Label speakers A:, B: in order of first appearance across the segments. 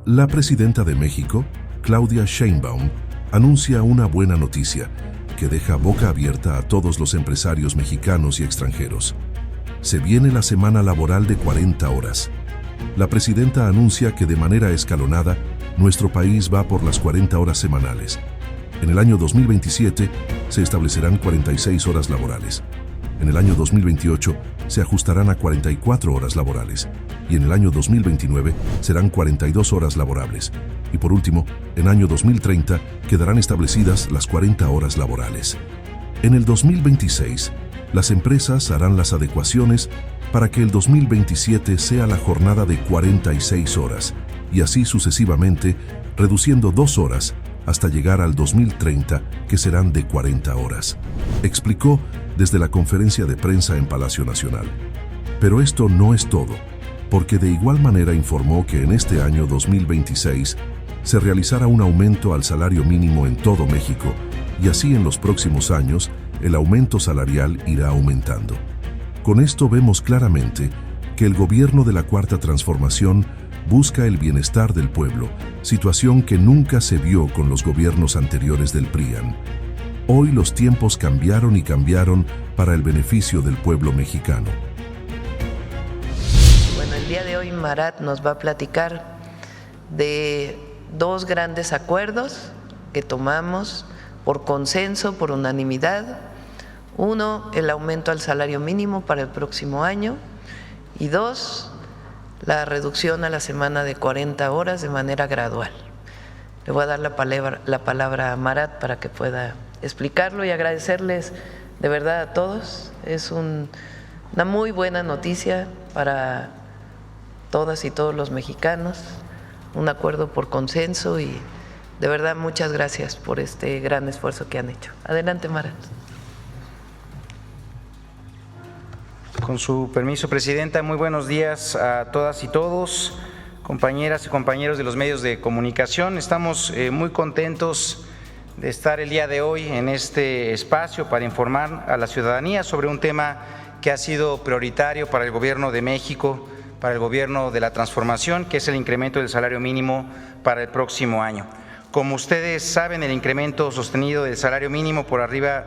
A: La presidenta de México, Claudia Sheinbaum, anuncia una buena noticia que deja boca abierta a todos los empresarios mexicanos y extranjeros. Se viene la semana laboral de 40 horas. La presidenta anuncia que de manera escalonada, nuestro país va por las 40 horas semanales. En el año 2027 se establecerán 46 horas laborales. En el año 2028 se ajustarán a 44 horas laborales. Y en el año 2029 serán 42 horas laborables. Y por último, en año 2030 quedarán establecidas las 40 horas laborales. En el 2026, las empresas harán las adecuaciones para que el 2027 sea la jornada de 46 horas, y así sucesivamente, reduciendo 2 horas hasta llegar al 2030, que serán de 40 horas, explicó desde la conferencia de prensa en Palacio Nacional. Pero esto no es todo, porque de igual manera informó que en este año 2026 se realizará un aumento al salario mínimo en todo México, y así en los próximos años el aumento salarial irá aumentando. Con esto vemos claramente que el gobierno de la Cuarta Transformación busca el bienestar del pueblo, situación que nunca se vio con los gobiernos anteriores del PRIAN. Hoy los tiempos cambiaron y cambiaron para el beneficio del pueblo mexicano.
B: Bueno, el día de hoy Marat nos va a platicar de 2 grandes acuerdos que tomamos por consenso, por unanimidad. 1, el aumento al salario mínimo para el próximo año, y 2, la reducción a la semana de 40 horas de manera gradual. Le voy a dar la palabra a Marat para que pueda explicarlo y agradecerles de verdad a todos. Es una muy buena noticia para todas y todos los mexicanos, un acuerdo por consenso, y de verdad muchas gracias por este gran esfuerzo que han hecho. Adelante, Marat.
C: Con su permiso, Presidenta, muy buenos días a todas y todos, compañeras y compañeros de los medios de comunicación. Estamos muy contentos de estar el día de hoy en este espacio para informar a la ciudadanía sobre un tema que ha sido prioritario para el Gobierno de México, para el Gobierno de la Transformación, que es el incremento del salario mínimo para el próximo año. Como ustedes saben, el incremento sostenido del salario mínimo por arriba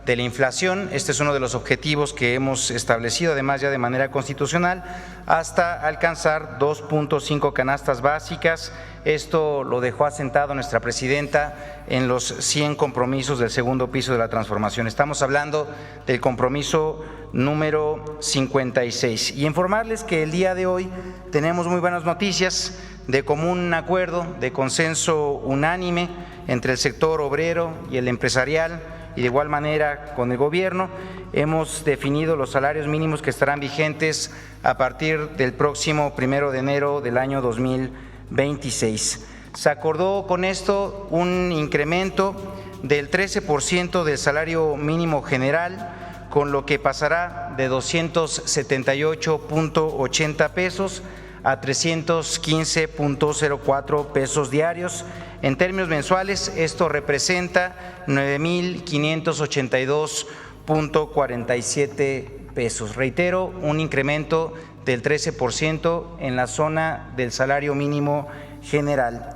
C: de la inflación, este es uno de los objetivos que hemos establecido, además ya de manera constitucional, hasta alcanzar 2.5 canastas básicas. Esto lo dejó asentado nuestra presidenta en los 100 compromisos del segundo piso de la transformación. Estamos hablando del compromiso número 56. Y informarles que el día de hoy tenemos muy buenas noticias de común acuerdo, de consenso unánime entre el sector obrero y el empresarial, y de igual manera con el gobierno. Hemos definido los salarios mínimos que estarán vigentes a partir del próximo 1 de enero del año 2026. Se acordó con esto un incremento del 13% del salario mínimo general, con lo que pasará de 278.80 pesos a 315.04 pesos diarios. En términos mensuales, esto representa 9,582.47 pesos. Reitero, un incremento del 13% en la zona del salario mínimo general.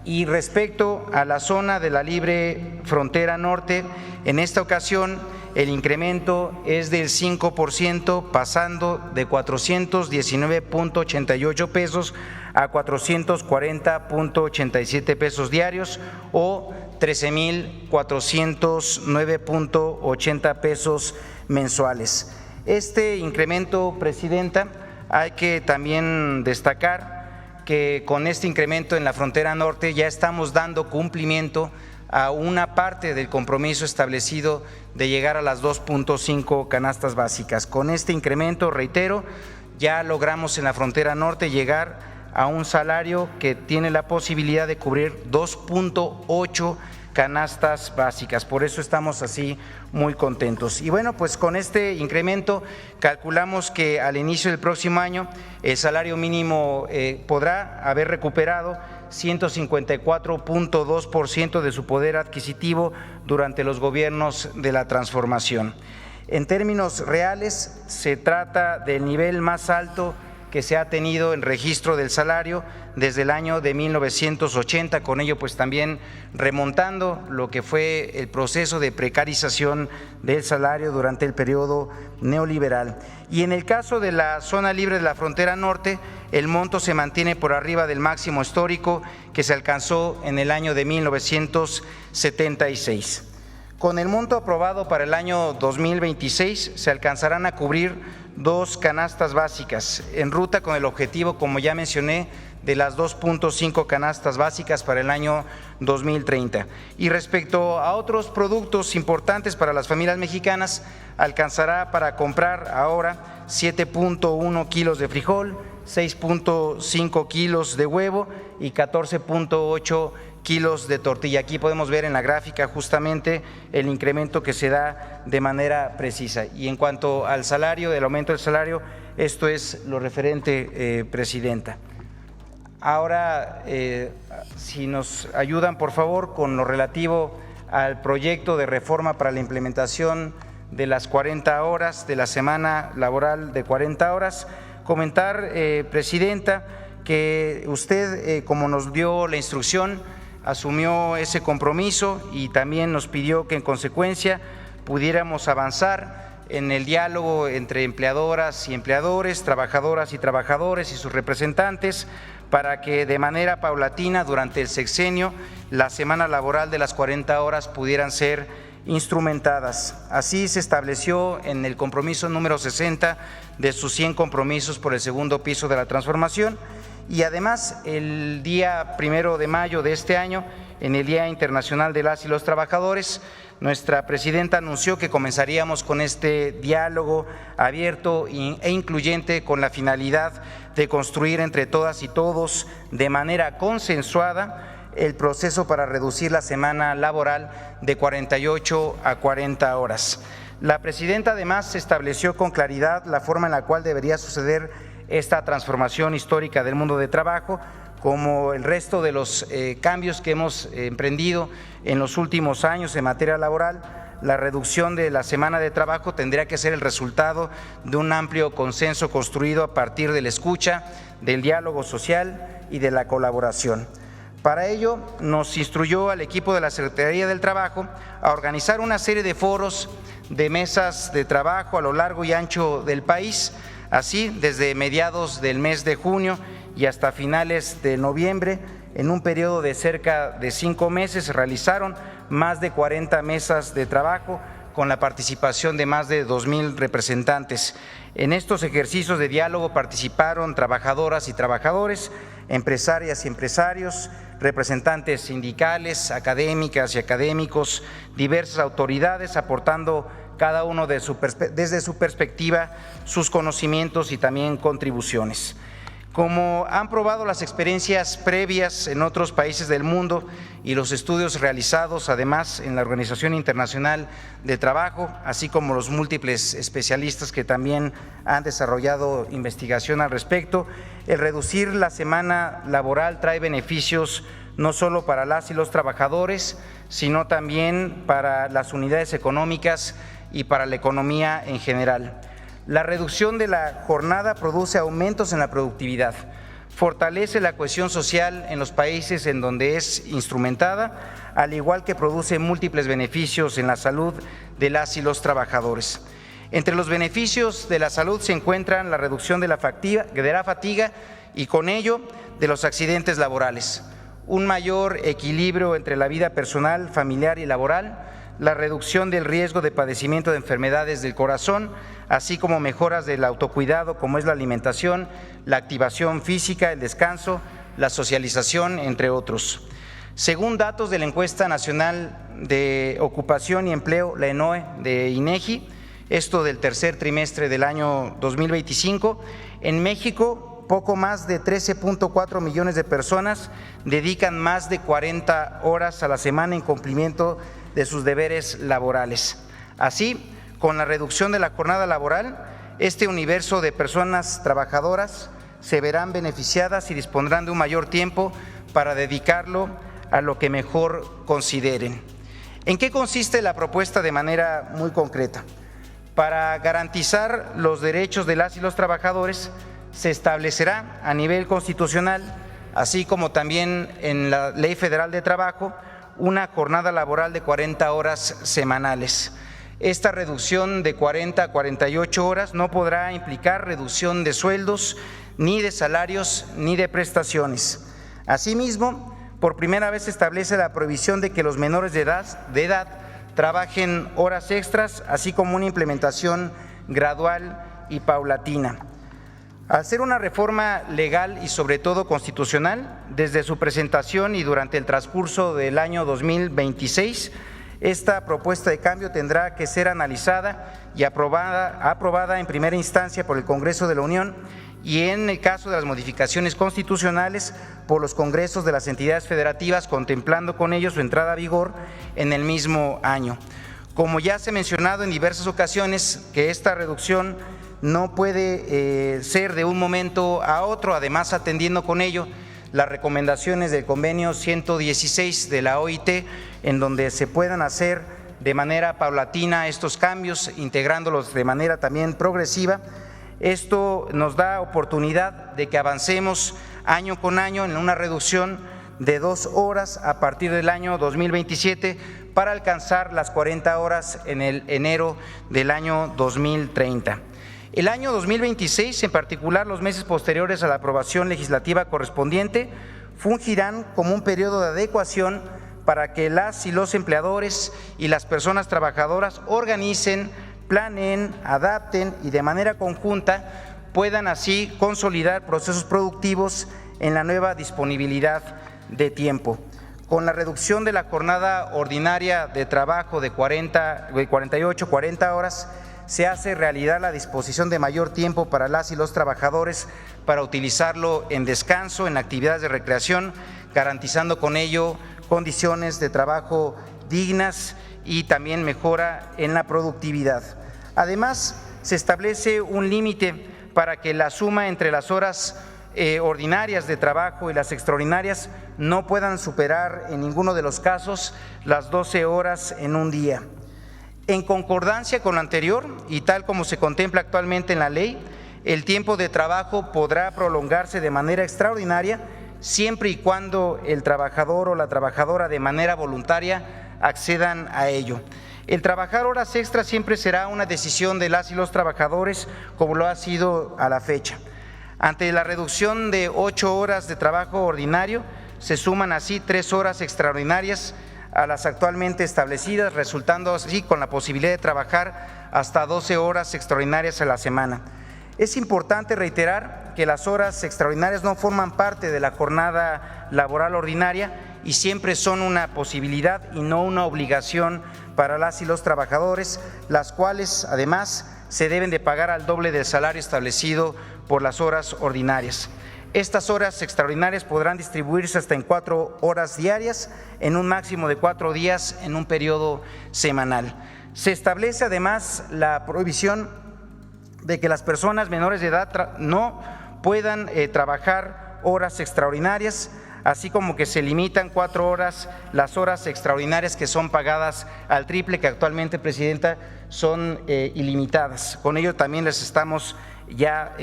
C: Y respecto a la zona de la libre frontera norte, en esta ocasión el incremento es del 5%, pasando de 419.88 pesos a 440.87 pesos diarios, o 13.409.80 pesos mensuales. Este incremento, Presidenta, hay que también destacar que con este incremento en la frontera norte ya estamos dando cumplimiento a una parte del compromiso establecido de llegar a las 2.5 canastas básicas. Con este incremento, reitero, ya logramos en la frontera norte llegar a un salario que tiene la posibilidad de cubrir 2.8 canastas básicas. Por eso estamos así muy contentos. Y bueno, pues con este incremento calculamos que al inicio del próximo año el salario mínimo podrá haber recuperado 154.2% de su poder adquisitivo durante los gobiernos de la transformación. En términos reales, se trata del nivel más alto que se ha tenido en registro del salario desde el año de 1980, con ello pues también remontando lo que fue el proceso de precarización del salario durante el periodo neoliberal. Y en el caso de la zona libre de la frontera norte, el monto se mantiene por arriba del máximo histórico que se alcanzó en el año de 1976. Con el monto aprobado para el año 2026 se alcanzarán a cubrir 2 canastas básicas, en ruta con el objetivo, como ya mencioné, de las 2.5 canastas básicas para el año 2030. Y respecto a otros productos importantes para las familias mexicanas, alcanzará para comprar ahora 7.1 kilos de frijol, 6.5 kilos de huevo y 14.8 kilos de tortilla. Aquí podemos ver en la gráfica justamente el incremento que se da de manera precisa. Y en cuanto al salario, el aumento del salario, esto es lo referente, Presidenta. Ahora, si nos ayudan, por favor, con lo relativo al proyecto de reforma para la implementación de las 40 horas, de la semana laboral de 40 horas, comentar, Presidenta, que usted, como nos dio la instrucción, asumió ese compromiso y también nos pidió que en consecuencia pudiéramos avanzar en el diálogo entre empleadoras y empleadores, trabajadoras y trabajadores y sus representantes, para que de manera paulatina durante el sexenio la semana laboral de las 40 horas pudieran ser instrumentadas. Así se estableció en el compromiso número 60 de sus 100 compromisos por el segundo piso de la transformación. Y además, el día 1 de mayo de este año, en el Día Internacional de las y los Trabajadores, nuestra presidenta anunció que comenzaríamos con este diálogo abierto e incluyente con la finalidad de construir entre todas y todos de manera consensuada el proceso para reducir la semana laboral de 48 a 40 horas. La presidenta además estableció con claridad la forma en la cual debería suceder esta transformación histórica del mundo de trabajo, como el resto de los cambios que hemos emprendido en los últimos años en materia laboral. La reducción de la semana de trabajo tendría que ser el resultado de un amplio consenso construido a partir de la escucha, del diálogo social y de la colaboración. Para ello, nos instruyó al equipo de la Secretaría del Trabajo a organizar una serie de foros, de mesas de trabajo a lo largo y ancho del país. Así, desde mediados del mes de junio y hasta finales de noviembre, en un periodo de cerca de 5 meses, se realizaron más de 40 mesas de trabajo con la participación de más de 2,000 representantes. En estos ejercicios de diálogo participaron trabajadoras y trabajadores, empresarias y empresarios, representantes sindicales, académicas y académicos, diversas autoridades, aportando cada uno desde su perspectiva sus conocimientos y también contribuciones. Como han probado las experiencias previas en otros países del mundo y los estudios realizados además en la Organización Internacional del Trabajo, así como los múltiples especialistas que también han desarrollado investigación al respecto, el reducir la semana laboral trae beneficios no solo para las y los trabajadores, sino también para las unidades económicas y para la economía en general. La reducción de la jornada produce aumentos en la productividad, fortalece la cohesión social en los países en donde es instrumentada, al igual que produce múltiples beneficios en la salud de las y los trabajadores. Entre los beneficios de la salud se encuentran la reducción de la fatiga y con ello de los accidentes laborales, un mayor equilibrio entre la vida personal, familiar y laboral, la reducción del riesgo de padecimiento de enfermedades del corazón, así como mejoras del autocuidado como es la alimentación, la activación física, el descanso, la socialización, entre otros. Según datos de la Encuesta Nacional de Ocupación y Empleo, la ENOE de INEGI, esto del tercer trimestre del año 2025, en México poco más de 13.4 millones de personas dedican más de 40 horas a la semana en cumplimiento de sus deberes laborales. Así, con la reducción de la jornada laboral, este universo de personas trabajadoras se verán beneficiadas y dispondrán de un mayor tiempo para dedicarlo a lo que mejor consideren. ¿En qué consiste la propuesta de manera muy concreta? Para garantizar los derechos de las y los trabajadores, se establecerá a nivel constitucional, así como también en la Ley Federal de Trabajo, una jornada laboral de 40 horas semanales. Esta reducción de 40 a 48 horas no podrá implicar reducción de sueldos, ni de salarios, ni de prestaciones. Asimismo, por primera vez se establece la prohibición de que los menores de edad trabajen horas extras, así como una implementación gradual y paulatina. Al ser una reforma legal y sobre todo constitucional, desde su presentación y durante el transcurso del año 2026, esta propuesta de cambio tendrá que ser analizada y aprobada en primera instancia por el Congreso de la Unión y en el caso de las modificaciones constitucionales por los congresos de las entidades federativas, contemplando con ello su entrada a vigor en el mismo año. Como ya se ha mencionado en diversas ocasiones, que esta reducción no puede ser de un momento a otro, además atendiendo con ello las recomendaciones del convenio 116 de la OIT, en donde se puedan hacer de manera paulatina estos cambios, integrándolos de manera también progresiva. Esto nos da oportunidad de que avancemos año con año en una reducción de 2 horas a partir del año 2027 para alcanzar las 40 horas en el enero del año 2030. El año 2026, en particular los meses posteriores a la aprobación legislativa correspondiente, fungirán como un periodo de adecuación para que las y los empleadores y las personas trabajadoras organicen, planeen, adapten y de manera conjunta puedan así consolidar procesos productivos en la nueva disponibilidad de tiempo. Con la reducción de la jornada ordinaria de trabajo de 48, 40 horas, se hace realidad la disposición de mayor tiempo para las y los trabajadores para utilizarlo en descanso, en actividades de recreación, garantizando con ello condiciones de trabajo dignas y también mejora en la productividad. Además, se establece un límite para que la suma entre las horas ordinarias de trabajo y las extraordinarias no puedan superar en ninguno de los casos las 12 horas en un día. En concordancia con lo anterior y tal como se contempla actualmente en la ley, el tiempo de trabajo podrá prolongarse de manera extraordinaria siempre y cuando el trabajador o la trabajadora de manera voluntaria accedan a ello. El trabajar horas extras siempre será una decisión de las y los trabajadores, como lo ha sido a la fecha. Ante la reducción de 8 horas de trabajo ordinario, se suman así 3 horas extraordinarias a las actualmente establecidas, resultando así con la posibilidad de trabajar hasta 12 horas extraordinarias a la semana. Es importante reiterar que las horas extraordinarias no forman parte de la jornada laboral ordinaria y siempre son una posibilidad y no una obligación para las y los trabajadores, las cuales además se deben de pagar al doble del salario establecido por las horas ordinarias. Estas horas extraordinarias podrán distribuirse hasta en 4 horas diarias, en un máximo de 4 días en un periodo semanal. Se establece además la prohibición de que las personas menores de edad no puedan trabajar horas extraordinarias, así como que se limitan 4 horas las horas extraordinarias que son pagadas al triple, que actualmente, Presidenta, son ilimitadas. Con ello también les estamos ya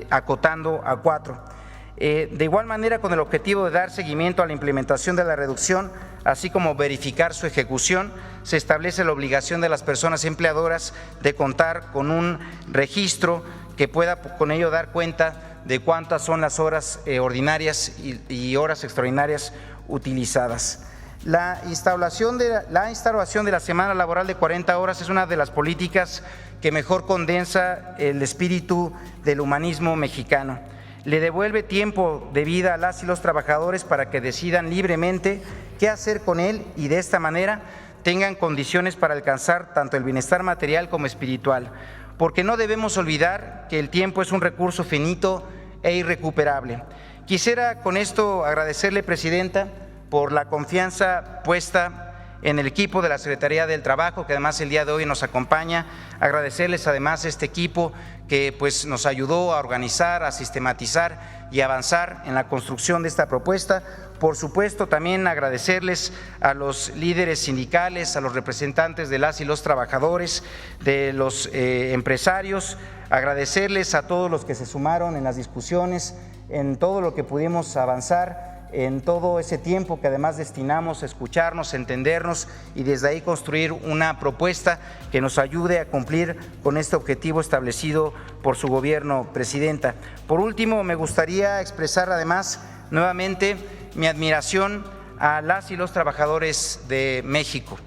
C: acotando a 4. De igual manera, con el objetivo de dar seguimiento a la implementación de la reducción, así como verificar su ejecución, se establece la obligación de las personas empleadoras de contar con un registro que pueda con ello dar cuenta de cuántas son las horas ordinarias y horas extraordinarias utilizadas. La instauración de la semana laboral de 40 horas es una de las políticas que mejor condensa el espíritu del humanismo mexicano. Le devuelve tiempo de vida a las y los trabajadores para que decidan libremente qué hacer con él y de esta manera tengan condiciones para alcanzar tanto el bienestar material como espiritual, porque no debemos olvidar que el tiempo es un recurso finito e irrecuperable. Quisiera con esto agradecerle, Presidenta, por la confianza puesta en el equipo de la Secretaría del Trabajo, que además el día de hoy nos acompaña. Agradecerles además a este equipo que pues nos ayudó a organizar, a sistematizar y avanzar en la construcción de esta propuesta, Por supuesto, también agradecerles a los líderes sindicales, a los representantes de las y los trabajadores, de los empresarios, agradecerles a todos los que se sumaron en las discusiones, en todo lo que pudimos avanzar, en todo ese tiempo que además destinamos a escucharnos, a entendernos y desde ahí construir una propuesta que nos ayude a cumplir con este objetivo establecido por su gobierno, Presidenta. Por último, me gustaría expresar además nuevamente mi admiración a las y los trabajadores de México,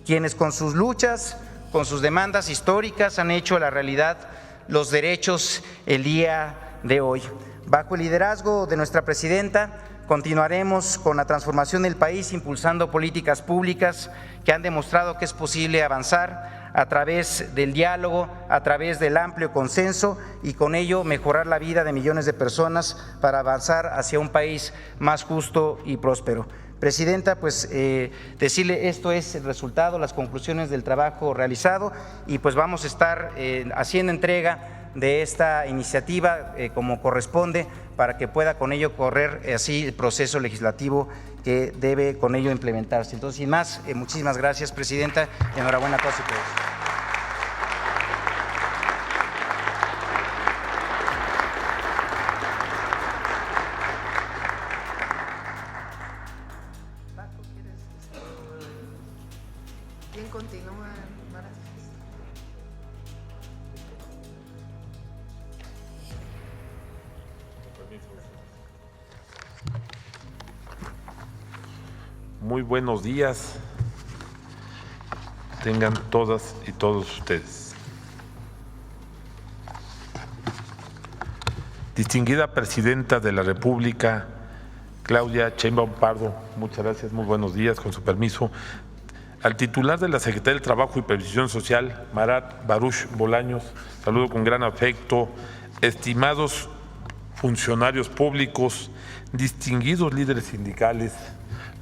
C: quienes con sus luchas, con sus demandas históricas han hecho la realidad los derechos el día de hoy. Bajo el liderazgo de nuestra Presidenta, continuaremos con la transformación del país, impulsando políticas públicas que han demostrado que es posible avanzar a través del diálogo, a través del amplio consenso y con ello mejorar la vida de millones de personas para avanzar hacia un país más justo y próspero. Presidenta, pues decirle esto es el resultado, las conclusiones del trabajo realizado y pues vamos a estar haciendo entrega de esta iniciativa como corresponde para que pueda con ello correr así el proceso legislativo que debe con ello implementarse. Entonces, sin más, muchísimas gracias, Presidenta, y enhorabuena a todos y todas.
B: ¿Quién continúa, Marat?
D: Muy buenos días, tengan todas y todos ustedes. Distinguida Presidenta de la República, Claudia Sheinbaum Pardo, muchas gracias, muy buenos días, con su permiso. Al titular de la Secretaría del Trabajo y Previsión Social, Marat Baruch Bolaños, saludo con gran afecto. Estimados funcionarios públicos, distinguidos líderes sindicales,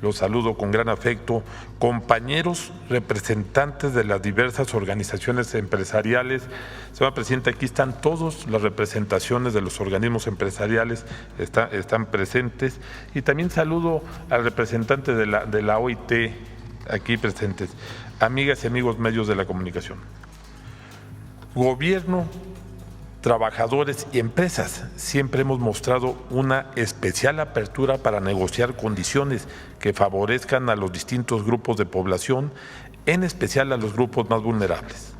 D: los saludo con gran afecto. Compañeros representantes de las diversas organizaciones empresariales, señora Presidenta, aquí están todas las representaciones de los organismos empresariales, están presentes, y también saludo al representante de la OIT, aquí presentes, amigas y amigos medios de la comunicación. Gobierno, trabajadores y empresas siempre hemos mostrado una especial apertura para negociar condiciones que favorezcan a los distintos grupos de población, en especial a los grupos más vulnerables.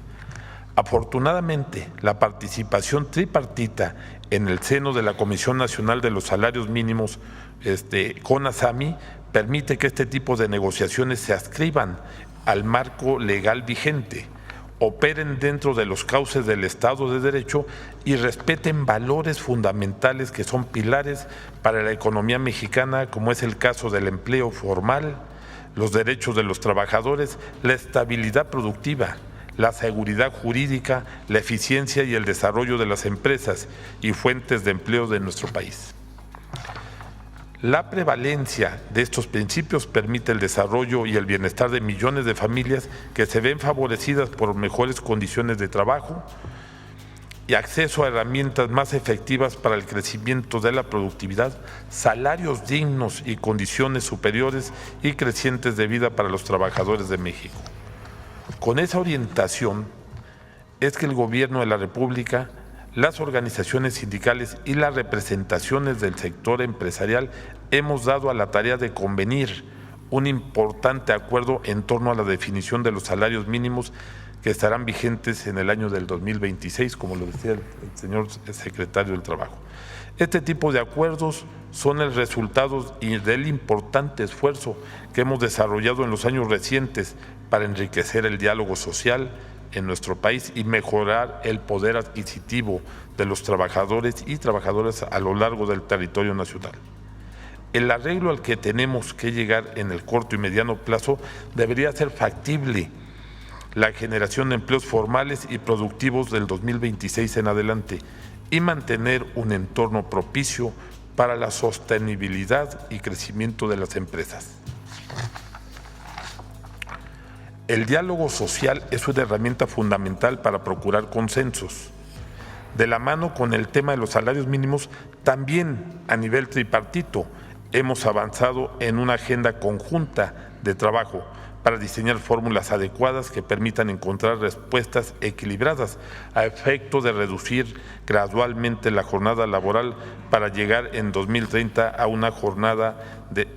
D: Afortunadamente, la participación tripartita en el seno de la Comisión Nacional de los Salarios Mínimos, CONASAMI, permite que este tipo de negociaciones se adscriban al marco legal vigente, operen dentro de los cauces del Estado de Derecho y respeten valores fundamentales que son pilares para la economía mexicana, como es el caso del empleo formal, los derechos de los trabajadores, la estabilidad productiva, la seguridad jurídica, la eficiencia y el desarrollo de las empresas y fuentes de empleo de nuestro país. La prevalencia de estos principios permite el desarrollo y el bienestar de millones de familias que se ven favorecidas por mejores condiciones de trabajo y acceso a herramientas más efectivas para el crecimiento de la productividad, salarios dignos y condiciones superiores y crecientes de vida para los trabajadores de México. Con esa orientación es que el Gobierno de la República, las organizaciones sindicales y las representaciones del sector empresarial hemos dado a la tarea de convenir un importante acuerdo en torno a la definición de los salarios mínimos que estarán vigentes en el año del 2026, como lo decía el señor secretario del Trabajo. Este tipo de acuerdos son el resultado del importante esfuerzo que hemos desarrollado en los años recientes para enriquecer el diálogo social en nuestro país y mejorar el poder adquisitivo de los trabajadores y trabajadoras a lo largo del territorio nacional. El arreglo al que tenemos que llegar en el corto y mediano plazo debería ser factible la generación de empleos formales y productivos del 2026 en adelante y mantener un entorno propicio para la sostenibilidad y crecimiento de las empresas. El diálogo social es una herramienta fundamental para procurar consensos. De la mano con el tema de los salarios mínimos, también a nivel tripartito, hemos avanzado en una agenda conjunta de trabajo para diseñar fórmulas adecuadas que permitan encontrar respuestas equilibradas a efecto de reducir gradualmente la jornada laboral para llegar en 2030 a una jornada de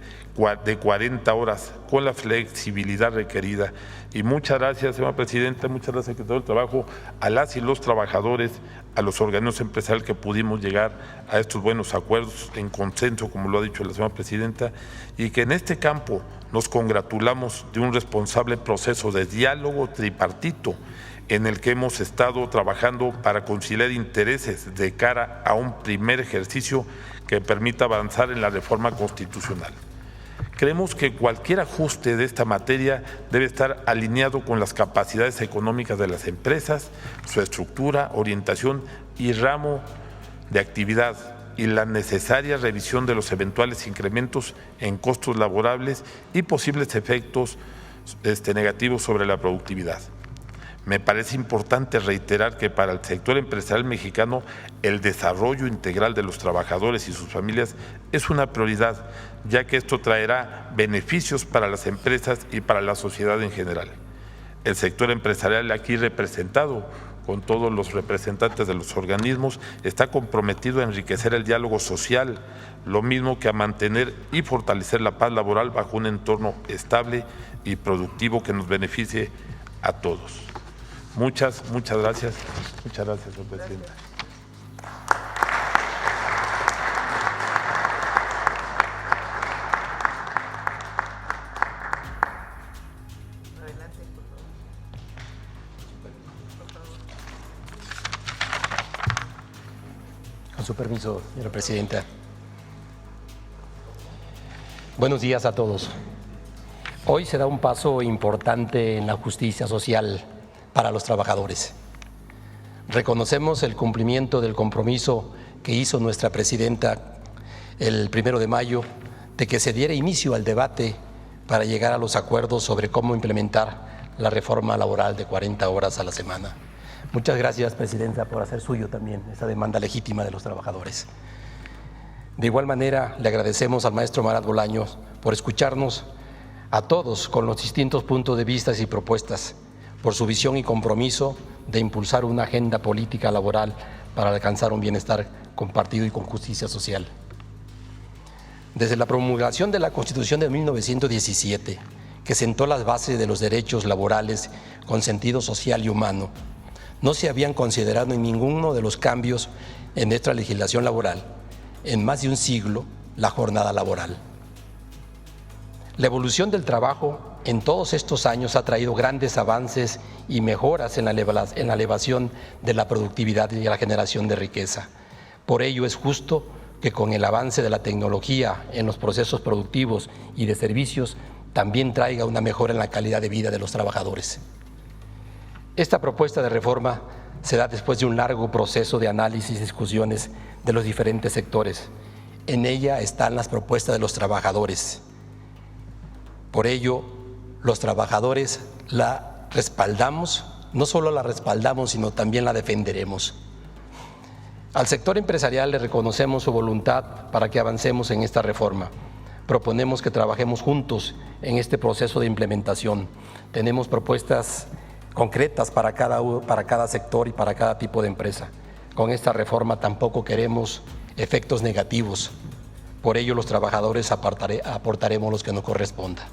D: 40 horas con la flexibilidad requerida. Y muchas gracias, señora presidenta, muchas gracias, secretario del Trabajo, a las y los trabajadores, a los organismos empresariales que pudimos llegar a estos buenos acuerdos en consenso, como lo ha dicho la señora presidenta, y que en este campo nos congratulamos de un responsable proceso de diálogo tripartito en el que hemos estado trabajando para conciliar intereses de cara a un primer ejercicio que permita avanzar en la reforma constitucional. Creemos que cualquier ajuste de esta materia debe estar alineado con las capacidades económicas de las empresas, su estructura, orientación y ramo de actividad, y la necesaria revisión de los eventuales incrementos en costos laborables y posibles efectos negativos sobre la productividad. Me parece importante reiterar que para el sector empresarial mexicano el desarrollo integral de los trabajadores y sus familias es una prioridad, ya que esto traerá beneficios para las empresas y para la sociedad en general. El sector empresarial aquí representado con todos los representantes de los organismos está comprometido a enriquecer el diálogo social, lo mismo que a mantener y fortalecer la paz laboral bajo un entorno estable y productivo que nos beneficie a todos. Muchas gracias. Muchas gracias, señor presidente.
E: Con su permiso, señora presidenta. Buenos días a todos. Hoy se da un paso importante en la justicia social para los trabajadores. Reconocemos el cumplimiento del compromiso que hizo nuestra presidenta el 1 de mayo de que se diera inicio al debate para llegar a los acuerdos sobre cómo implementar la reforma laboral de 40 horas a la semana. Muchas gracias, presidenta, por hacer suyo también esa demanda legítima de los trabajadores. De igual manera, le agradecemos al maestro Marat Bolaños por escucharnos a todos con los distintos puntos de vista y propuestas, por su visión y compromiso de impulsar una agenda política laboral para alcanzar un bienestar compartido y con justicia social. Desde la promulgación de la Constitución de 1917, que sentó las bases de los derechos laborales con sentido social y humano, no se habían considerado en ninguno de los cambios en nuestra legislación laboral en más de un siglo la jornada laboral. La evolución del trabajo en todos estos años ha traído grandes avances y mejoras en la elevación de la productividad y la generación de riqueza. Por ello es justo que con el avance de la tecnología en los procesos productivos y de servicios también traiga una mejora en la calidad de vida de los trabajadores. Esta propuesta de reforma se da después de un largo proceso de análisis y discusiones de los diferentes sectores. En ella están las propuestas de los trabajadores. Por ello, los trabajadores la respaldamos, no solo la respaldamos, sino también la defenderemos. Al sector empresarial le reconocemos su voluntad para que avancemos en esta reforma. Proponemos que trabajemos juntos en este proceso de implementación. Tenemos propuestas concretas para cada sector y para cada tipo de empresa. Con esta reforma tampoco queremos efectos negativos. Por ello, los trabajadores aportaremos los que nos corresponda.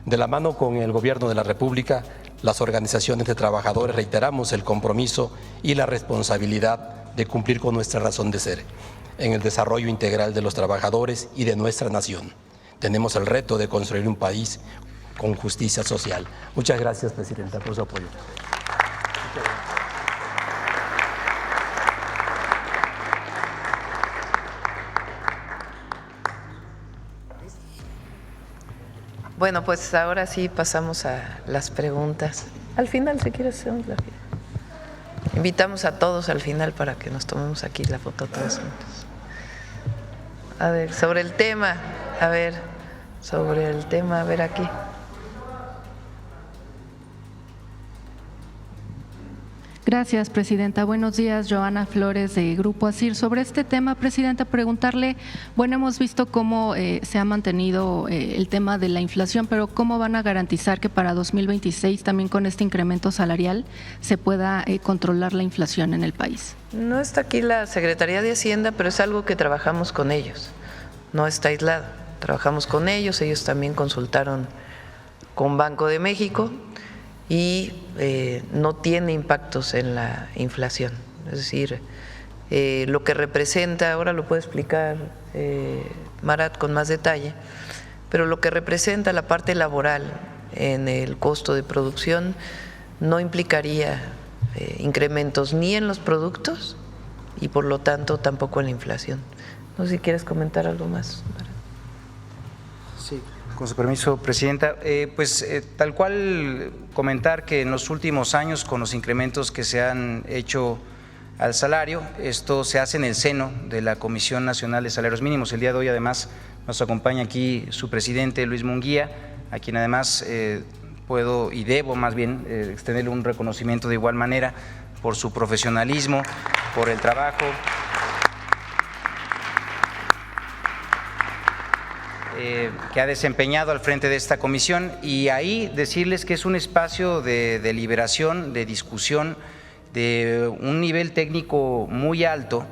E: De la mano con el Gobierno de la República, las organizaciones de trabajadores reiteramos el compromiso y la responsabilidad de cumplir con nuestra razón de ser en el desarrollo integral de los trabajadores y de nuestra nación. Tenemos el reto de construir un país con justicia social. Muchas gracias, presidenta, por su apoyo.
B: Bueno, pues ahora sí pasamos a las preguntas. Al final, si quieres, invitamos a todos al final para que nos tomemos aquí la foto todos juntos. A ver, sobre el tema, a ver aquí.
F: Gracias, Presidenta. Buenos días, Joana Flores de Grupo ASIR. Sobre este tema, Presidenta, preguntarle, bueno, hemos visto cómo se ha mantenido el tema de la inflación, pero ¿cómo van a garantizar que para 2026 también con este incremento salarial se pueda controlar la inflación en el país?
B: No está aquí la Secretaría de Hacienda, pero es algo que trabajamos con ellos, no está aislado. Trabajamos con ellos también consultaron con Banco de México y no tiene impactos en la inflación. Es decir, lo que representa, ahora lo puede explicar Marat con más detalle, pero lo que representa la parte laboral en el costo de producción no implicaría incrementos ni en los productos y por lo tanto tampoco en la inflación. No sé si quieres comentar algo más, Marat.
C: Sí. Con su permiso, Presidenta, tal cual comentar que en los últimos años, con los incrementos que se han hecho al salario, esto se hace en el seno de la Comisión Nacional de Salarios Mínimos. El día de hoy, además, nos acompaña aquí su presidente, Luis Munguía, a quien además puedo y debo más bien extenderle un reconocimiento de igual manera por su profesionalismo, por el trabajo que ha desempeñado al frente de esta comisión, y ahí decirles que es un espacio de deliberación, de discusión, de un nivel técnico muy alto,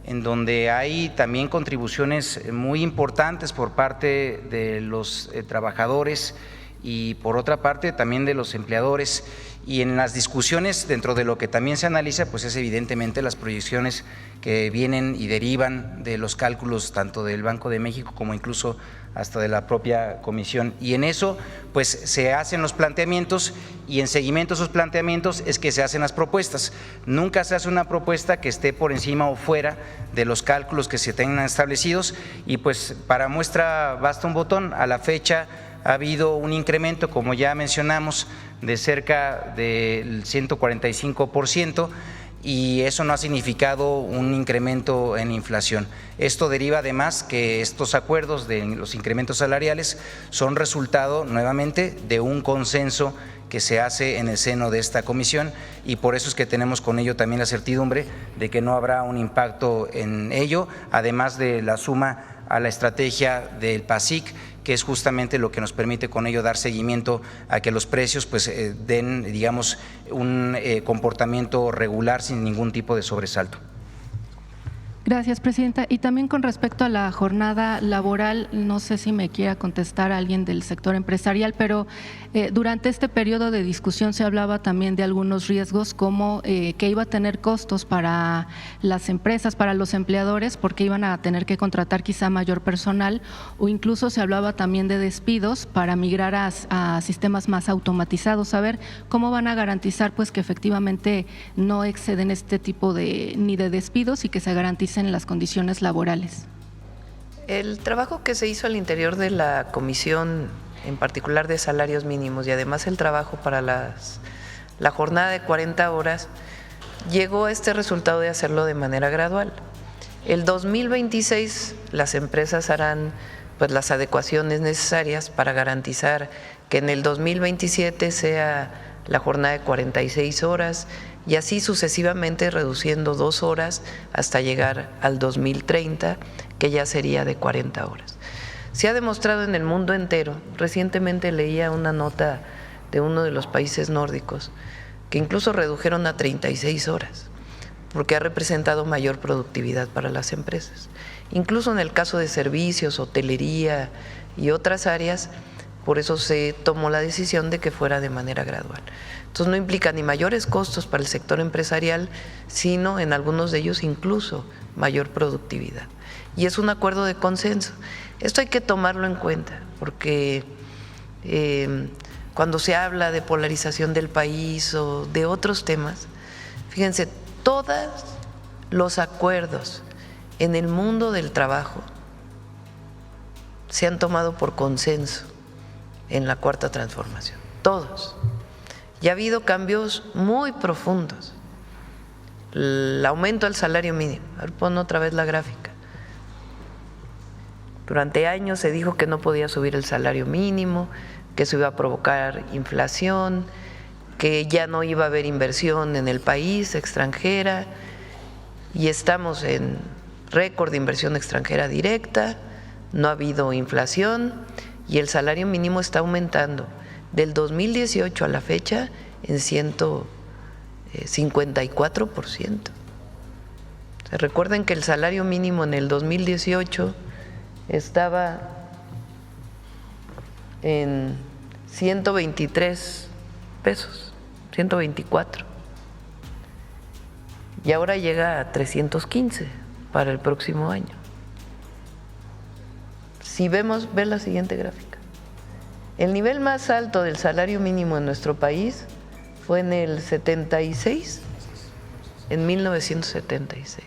C: en donde hay también contribuciones muy importantes por parte de los trabajadores y por otra parte también de los empleadores. Y en las discusiones, dentro de lo que también se analiza, pues es evidentemente las proyecciones que vienen y derivan de los cálculos tanto del Banco de México como incluso hasta de la propia comisión. Y en eso pues se hacen los planteamientos y en seguimiento a esos planteamientos es que se hacen las propuestas. Nunca se hace una propuesta que esté por encima o fuera de los cálculos que se tengan establecidos, y pues para muestra basta un botón. A la fecha ha habido un incremento, como ya mencionamos, de cerca del 145%, y eso no ha significado un incremento en inflación. Esto deriva además que estos acuerdos de los incrementos salariales son resultado nuevamente de un consenso que se hace en el seno de esta comisión, y por eso es que tenemos con ello también la certidumbre de que no habrá un impacto en ello, además de la suma a la estrategia del PASIC, que es justamente lo que nos permite con ello dar seguimiento a que los precios pues den, digamos, un comportamiento regular sin ningún tipo de sobresalto.
F: Gracias, Presidenta. Y también con respecto a la jornada laboral, no sé si me quiera contestar alguien del sector empresarial, pero durante este periodo de discusión se hablaba también de algunos riesgos, como que iba a tener costos para las empresas, para los empleadores, porque iban a tener que contratar quizá mayor personal, o incluso se hablaba también de despidos para migrar a sistemas más automatizados. A ver cómo van a garantizar pues que efectivamente no exceden este tipo ni de despidos y que se garanticen las condiciones laborales.
B: El trabajo que se hizo al interior de la comisión, en particular de salarios mínimos, y además el trabajo para la jornada de 40 horas, llegó a este resultado de hacerlo de manera gradual. El 2026 las empresas harán pues las adecuaciones necesarias para garantizar que en el 2027 sea la jornada de 46 horas y así sucesivamente, reduciendo 2 horas hasta llegar al 2030, que ya sería de 40 horas. Se ha demostrado en el mundo entero. Recientemente leía una nota de uno de los países nórdicos que incluso redujeron a 36 horas porque ha representado mayor productividad para las empresas. Incluso en el caso de servicios, hotelería y otras áreas, por eso se tomó la decisión de que fuera de manera gradual. Entonces no implica ni mayores costos para el sector empresarial, sino en algunos de ellos incluso mayor productividad. Y es un acuerdo de consenso. Esto hay que tomarlo en cuenta, porque cuando se habla de polarización del país o de otros temas, fíjense, todos los acuerdos en el mundo del trabajo se han tomado por consenso en la Cuarta Transformación, todos. Y ha habido cambios muy profundos. El aumento del salario mínimo. A ver, pon otra vez la gráfica. Durante años se dijo que no podía subir el salario mínimo, que eso iba a provocar inflación, que ya no iba a haber inversión en el país extranjera, y estamos en récord de inversión extranjera directa, no ha habido inflación y el salario mínimo está aumentando del 2018 a la fecha en 154%. Recuerden que el salario mínimo en el 2018 estaba en 123 pesos, 124, y ahora llega a 315 para el próximo año. Si vemos, ve la siguiente gráfica. El nivel más alto del salario mínimo en nuestro país fue en el 76, en 1976.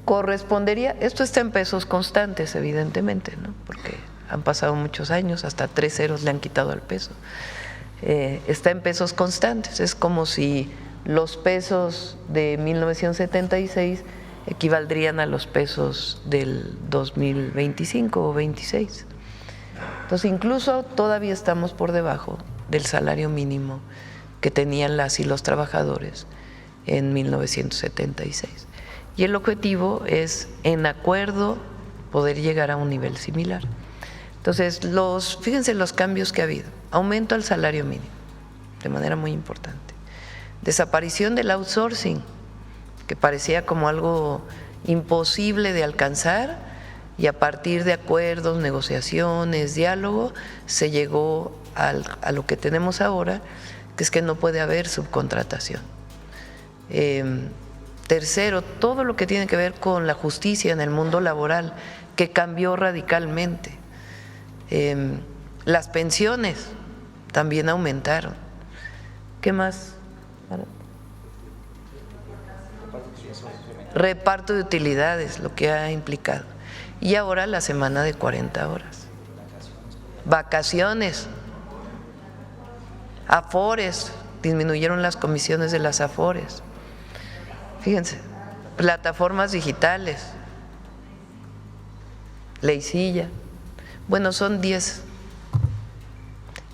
B: Correspondería, esto está en pesos constantes evidentemente, ¿no? Porque han pasado muchos años, hasta 3 ceros le han quitado al peso. Está en pesos constantes, es como si los pesos de 1976 equivaldrían a los pesos del 2025 o 26. Entonces incluso todavía estamos por debajo del salario mínimo que tenían las y los trabajadores en 1976. Y el objetivo es, en acuerdo, poder llegar a un nivel similar. Entonces, fíjense los cambios que ha habido. Aumento al salario mínimo, de manera muy importante. Desaparición del outsourcing, que parecía como algo imposible de alcanzar, y a partir de acuerdos, negociaciones, diálogo, se llegó a lo que tenemos ahora, que es que no puede haber subcontratación. Tercero, todo lo que tiene que ver con la justicia en el mundo laboral, que cambió radicalmente. Las pensiones también aumentaron. ¿Qué más? Reparto de utilidades, lo que ha implicado. Y ahora la semana de 40 horas. Vacaciones. Afores, disminuyeron las comisiones de las afores. Fíjense, plataformas digitales, Ley-Silla, bueno, son 10,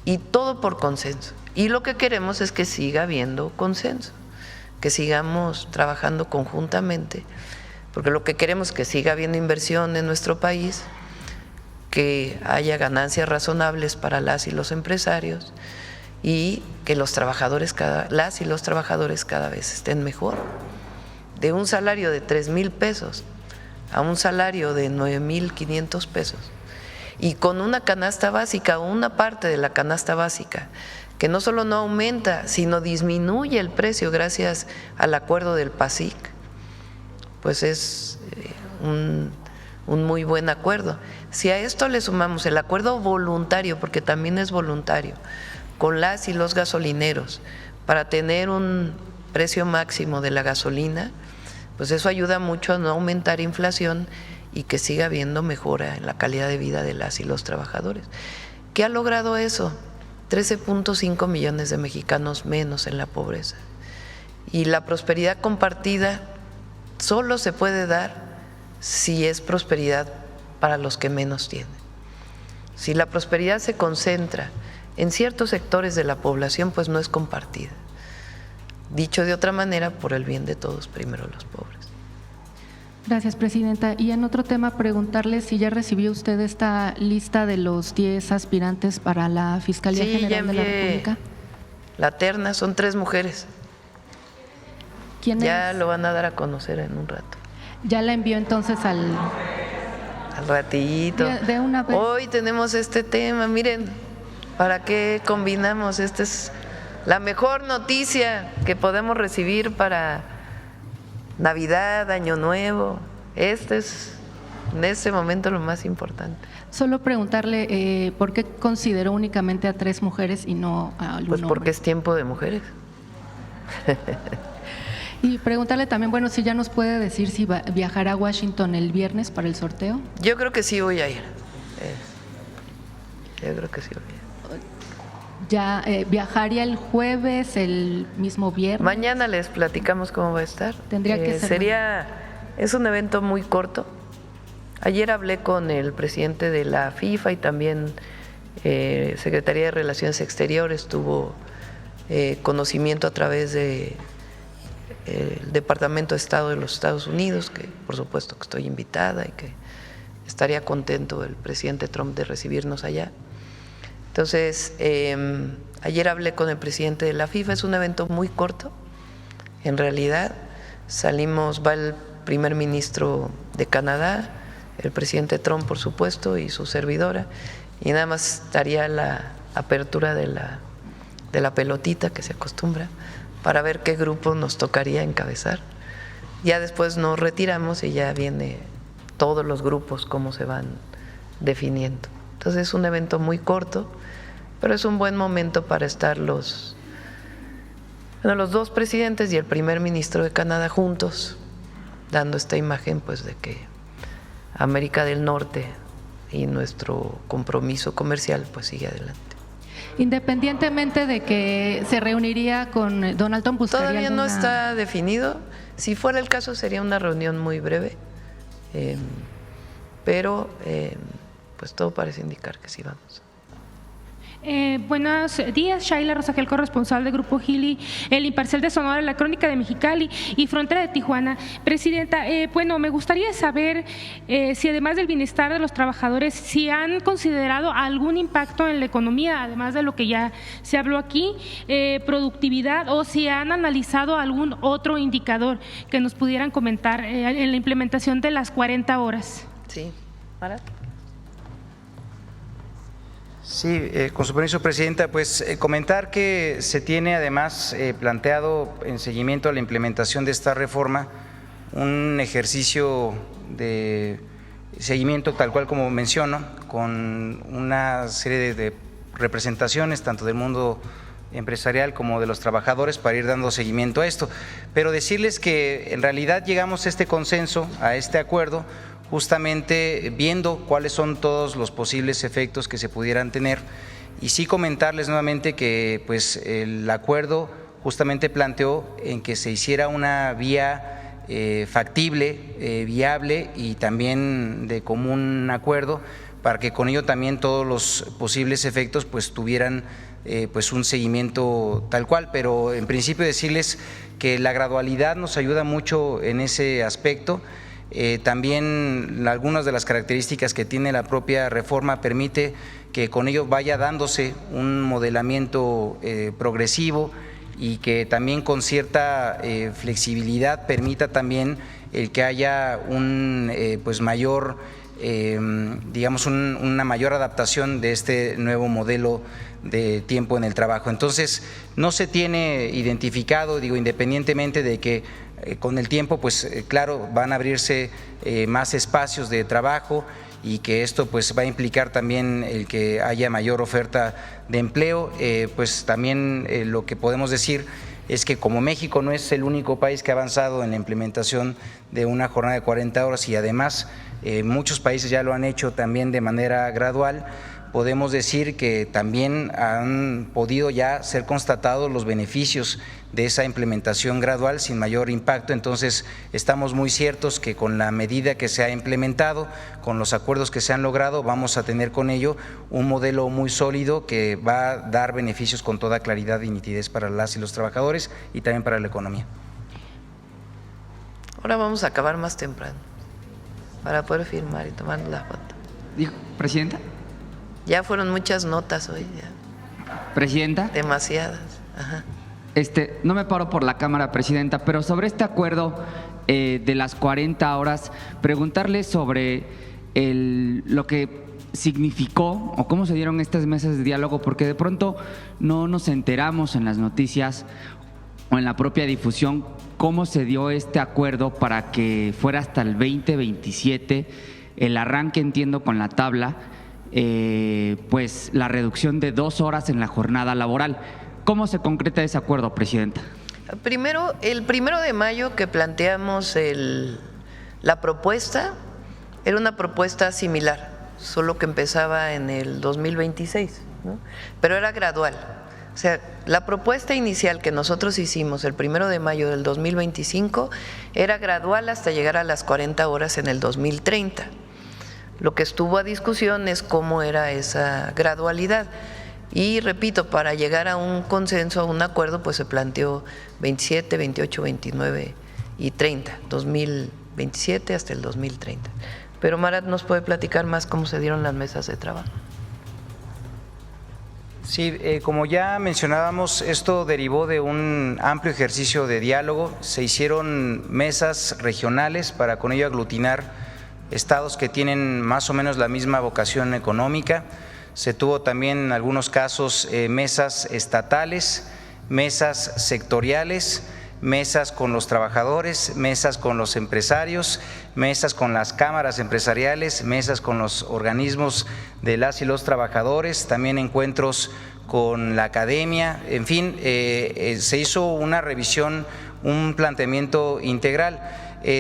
B: y todo por consenso. Y lo que queremos es que siga habiendo consenso, que sigamos trabajando conjuntamente, porque lo que queremos es que siga habiendo inversión en nuestro país, que haya ganancias razonables para las y los empresarios, y que los trabajadores las y los trabajadores cada vez estén mejor. De un salario de 3,000 pesos a un salario de 9,500 pesos, y con una canasta básica o una parte de la canasta básica que no solo no aumenta, sino disminuye el precio gracias al acuerdo del PASIC, pues es un muy buen acuerdo. Si a esto le sumamos el acuerdo voluntario, porque también es voluntario, con las y los gasolineros para tener un precio máximo de la gasolina, pues eso ayuda mucho a no aumentar inflación y que siga habiendo mejora en la calidad de vida de las y los trabajadores. ¿Qué ha logrado eso? 13.5 millones de mexicanos menos en la pobreza. Y la prosperidad compartida solo se puede dar si es prosperidad para los que menos tienen. Si la prosperidad se concentra en ciertos sectores de la población, pues no es compartida. Dicho de otra manera, por el bien de todos, primero los pobres.
F: Gracias, presidenta. Y en otro tema, preguntarle si ya recibió usted esta lista de los 10 aspirantes para la Fiscalía General de la República.
B: La terna, son 3 mujeres.
F: ¿Quiénes?
B: Ya lo van a dar a conocer en un rato.
F: Ya la envió entonces al
B: ratito.
F: De una vez.
B: Hoy tenemos este tema, miren, ¿para qué combinamos? Esta es la mejor noticia que podemos recibir para Navidad, Año Nuevo. Este es en este momento lo más importante.
F: Solo preguntarle por qué consideró únicamente a 3 mujeres y no a algún
B: Pues porque
F: hombre.
B: es tiempo de mujeres.
F: Y preguntarle también, bueno, si ya nos puede decir si viajará a Washington el viernes para el sorteo.
B: Yo creo que sí voy a ir. Yo creo que sí voy a ir.
F: Ya viajaría el jueves, el mismo viernes.
B: Mañana les platicamos cómo va a estar.
F: Tendría que ser
B: es un evento muy corto. Ayer hablé con el presidente de la FIFA y también Secretaría de Relaciones Exteriores tuvo conocimiento a través de el Departamento de Estado de los Estados Unidos, que por supuesto que estoy invitada y que estaría contento el presidente Trump de recibirnos allá. Entonces, ayer hablé con el presidente de la FIFA, es un evento muy corto, en realidad. Va el primer ministro de Canadá, el presidente Trump, por supuesto, y su servidora, y nada más estaría la apertura de la pelotita que se acostumbra, para ver qué grupo nos tocaría encabezar. Ya después nos retiramos y ya viene todos los grupos, cómo se van definiendo. Entonces es un evento muy corto, pero es un buen momento para estar los dos presidentes y el primer ministro de Canadá juntos, dando esta imagen pues de que América del Norte y nuestro compromiso comercial pues sigue adelante.
F: Independientemente de que se reuniría con Donald Trump,
B: todavía no está definido. Si fuera el caso sería una reunión muy breve, pero pues todo parece indicar que sí vamos.
G: Buenos días, Shaila Rosagel, corresponsal de Grupo Gili, El Imparcial de Sonora, La Crónica de Mexicali y Frontera de Tijuana. Presidenta, me gustaría saber si además del bienestar de los trabajadores, si han considerado algún impacto en la economía, además de lo que ya se habló aquí, productividad, o si han analizado algún otro indicador que nos pudieran comentar en la implementación de las 40 horas.
B: Sí, ¿para?
C: Sí, con su permiso, Presidenta, pues comentar que se tiene además planteado en seguimiento a la implementación de esta reforma un ejercicio de seguimiento tal cual como menciono, con una serie de representaciones tanto del mundo empresarial como de los trabajadores para ir dando seguimiento a esto. Pero decirles que en realidad llegamos a este consenso, a este acuerdo, justamente viendo cuáles son todos los posibles efectos que se pudieran tener, y sí comentarles nuevamente que pues el acuerdo justamente planteó en que se hiciera una vía factible, viable y también de común acuerdo, para que con ello también todos los posibles efectos pues tuvieran pues un seguimiento tal cual. Pero en principio decirles que la gradualidad nos ayuda mucho en ese aspecto. También algunas de las características que tiene la propia reforma permite que con ello vaya dándose un modelamiento progresivo, y que también con cierta flexibilidad permita también el que haya un pues mayor, digamos una mayor adaptación de este nuevo modelo de tiempo en el trabajo. Entonces no se tiene identificado, independientemente de que con el tiempo pues claro van a abrirse más espacios de trabajo, y que esto pues va a implicar también el que haya mayor oferta de empleo. Pues también lo que podemos decir es que como México no es el único país que ha avanzado en la implementación de una jornada de 40 horas y además muchos países ya lo han hecho también de manera gradual, podemos decir que también han podido ya ser constatados los beneficios de esa implementación gradual sin mayor impacto. Entonces estamos muy ciertos que con la medida que se ha implementado, con los acuerdos que se han logrado, vamos a tener con ello un modelo muy sólido que va a dar beneficios con toda claridad y nitidez para las y los trabajadores y también para la economía.
B: Ahora vamos a acabar más temprano para poder firmar y tomar la foto.
H: ¿Dijo, Presidenta?
B: Ya fueron muchas notas hoy, ya.
H: Presidenta.
B: Demasiadas. Ajá.
H: No me paro por la cámara, Presidenta, pero sobre este acuerdo de las 40 horas, preguntarle sobre lo que significó o cómo se dieron estas mesas de diálogo, porque de pronto no nos enteramos en las noticias o en la propia difusión cómo se dio este acuerdo para que fuera hasta el 2027, el arranque, entiendo, con la tabla, pues la reducción de 2 horas en la jornada laboral. ¿Cómo se concreta ese acuerdo, Presidenta?
B: Primero, el 1 de mayo que planteamos la propuesta, era una propuesta similar, solo que empezaba en el 2026, ¿no? Pero era gradual. O sea, la propuesta inicial que nosotros hicimos el 1 de mayo del 2025 era gradual hasta llegar a las 40 horas en el 2030. Lo que estuvo a discusión es cómo era esa gradualidad. Y repito, para llegar a un consenso, a un acuerdo, pues se planteó 27, 28, 29 y 30, 2027 hasta el 2030. Pero Marat nos puede platicar más cómo se dieron las mesas de trabajo.
C: Sí, como ya mencionábamos, esto derivó de un amplio ejercicio de diálogo. Se hicieron mesas regionales para con ello aglutinar estados que tienen más o menos la misma vocación económica. Se tuvo también en algunos casos mesas estatales, mesas sectoriales, mesas con los trabajadores, mesas con los empresarios, mesas con las cámaras empresariales, mesas con los organismos de las y los trabajadores, también encuentros con la academia, en fin, se hizo una revisión, un planteamiento integral.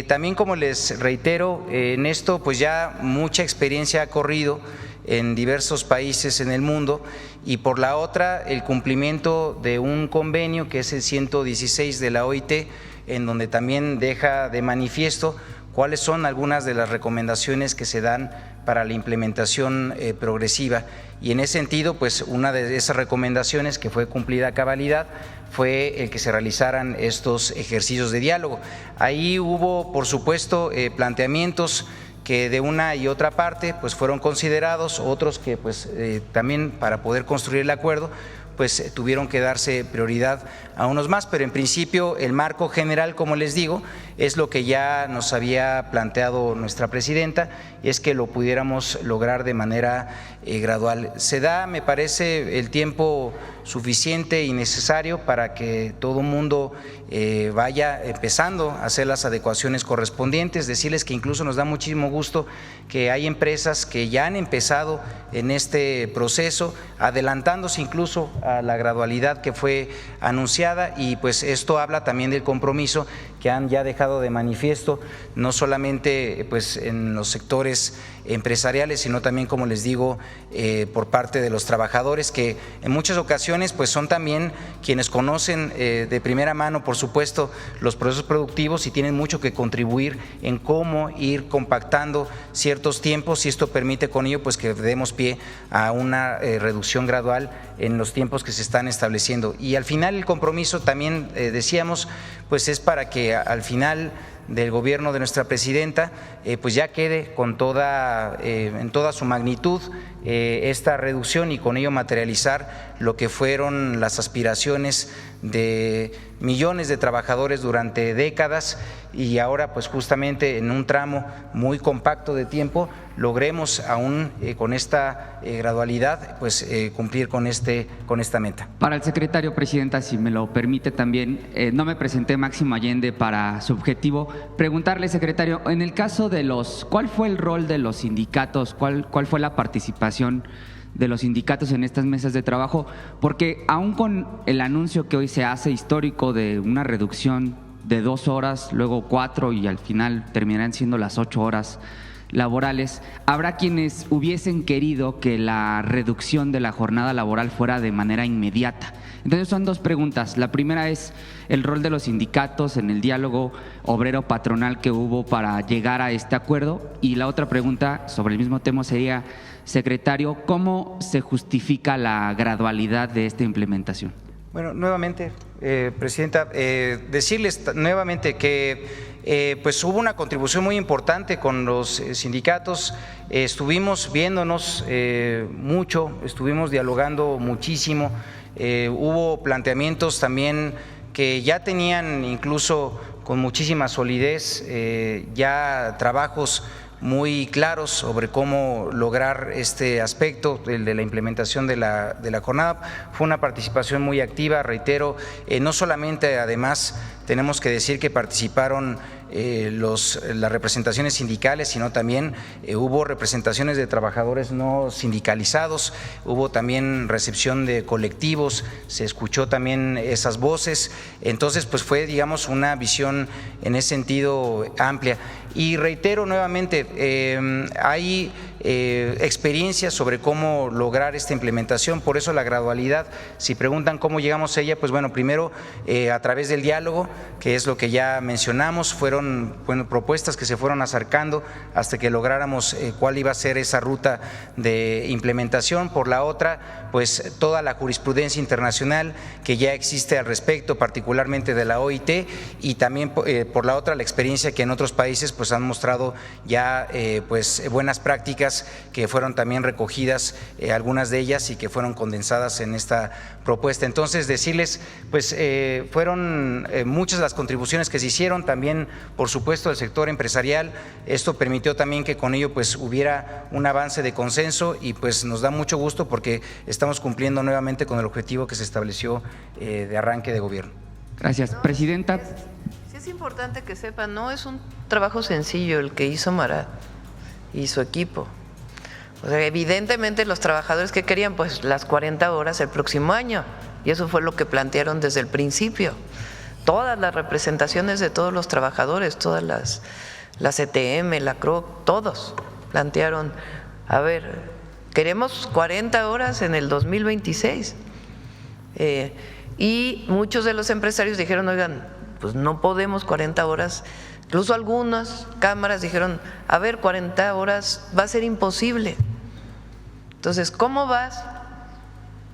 C: También, como les reitero, en esto pues ya mucha experiencia ha corrido en diversos países en el mundo, y por la otra el cumplimiento de un convenio que es el 116 de la OIT, en donde también deja de manifiesto cuáles son algunas de las recomendaciones que se dan para la implementación progresiva. Y en ese sentido, pues una de esas recomendaciones que fue cumplida a cabalidad fue el que se realizaran estos ejercicios de diálogo. Ahí hubo, por supuesto, planteamientos que de una y otra parte pues fueron considerados, otros que pues también para poder construir el acuerdo pues tuvieron que darse prioridad a unos más, pero en principio el marco general, como les digo, es lo que ya nos había planteado nuestra presidenta, y es que lo pudiéramos lograr de manera gradual. Se da, me parece, el tiempo suficiente y necesario para que todo el mundo vaya empezando a hacer las adecuaciones correspondientes. Decirles que incluso nos da muchísimo gusto que hay empresas que ya han empezado en este proceso, adelantándose incluso a la gradualidad que fue anunciada, y pues esto habla también del compromiso que han ya dejado de manifiesto, no solamente pues en los sectores empresariales, sino también, como les digo, por parte de los trabajadores, que en muchas ocasiones pues son también quienes conocen de primera mano, por supuesto, los procesos productivos, y tienen mucho que contribuir en cómo ir compactando ciertos tiempos, y esto permite con ello pues que demos pie a una reducción gradual en los tiempos que se están estableciendo. Y al final el compromiso también decíamos pues es para que al final del gobierno de nuestra presidenta pues ya quede con en toda su magnitud esta reducción, y con ello materializar lo que fueron las aspiraciones de millones de trabajadores durante décadas, y ahora pues justamente en un tramo muy compacto de tiempo logremos aún con esta gradualidad pues cumplir con esta meta.
H: Para el secretario, presidenta, si me lo permite también, no me presenté, Máximo Allende, para su objetivo, preguntarle, secretario, en el caso de ¿cuál fue el rol de los sindicatos? ¿Cuál fue la participación de los sindicatos en estas mesas de trabajo? Porque aún con el anuncio que hoy se hace histórico de una reducción de 2 horas, luego 4 y al final terminarán siendo las 8 horas laborales, habrá quienes hubiesen querido que la reducción de la jornada laboral fuera de manera inmediata. Entonces son 2 preguntas. La primera es el rol de los sindicatos en el diálogo obrero-patronal que hubo para llegar a este acuerdo, y la otra pregunta sobre el mismo tema sería, secretario, ¿cómo se justifica la gradualidad de esta implementación?
C: Bueno, nuevamente, presidenta, decirles nuevamente que pues hubo una contribución muy importante con los sindicatos. Estuvimos viéndonos mucho, estuvimos dialogando muchísimo, hubo planteamientos también que ya tenían incluso con muchísima solidez, ya trabajos muy claros sobre cómo lograr este aspecto, el de la implementación de la jornada. Fue una participación muy activa, reitero, no solamente, además tenemos que decir que participaron las representaciones sindicales, sino también hubo representaciones de trabajadores no sindicalizados, hubo también recepción de colectivos, se escuchó también esas voces. Entonces pues fue, digamos, una visión en ese sentido amplia. Y reitero nuevamente, hay experiencia sobre cómo lograr esta implementación, por eso la gradualidad. Si preguntan cómo llegamos a ella, pues bueno, primero a través del diálogo, que es lo que ya mencionamos, fueron propuestas que se fueron acercando hasta que lográramos cuál iba a ser esa ruta de implementación. Por la otra, pues toda la jurisprudencia internacional que ya existe al respecto, particularmente de la OIT, y también por la otra la experiencia que en otros países pues han mostrado ya pues buenas prácticas que fueron también recogidas, algunas de ellas, y que fueron condensadas en esta propuesta. Entonces decirles, pues fueron muchas las contribuciones que se hicieron, también por supuesto del sector empresarial. Esto permitió también que con ello pues hubiera un avance de consenso, y pues nos da mucho gusto porque estamos cumpliendo nuevamente con el objetivo que se estableció de arranque de gobierno.
H: Gracias, Presidenta.
B: Sí es importante que sepan, no es un trabajo sencillo el que hizo Marat y su equipo. O sea, evidentemente los trabajadores que querían pues las 40 horas el próximo año, y eso fue lo que plantearon desde el principio. Todas las representaciones de todos los trabajadores, todas las ETM, la CROC, todos plantearon, a ver, queremos 40 horas en el 2026. Y muchos de los empresarios dijeron, oigan, pues no podemos 40 horas. Incluso algunas cámaras dijeron, a ver, 40 horas va a ser imposible. Entonces, ¿cómo vas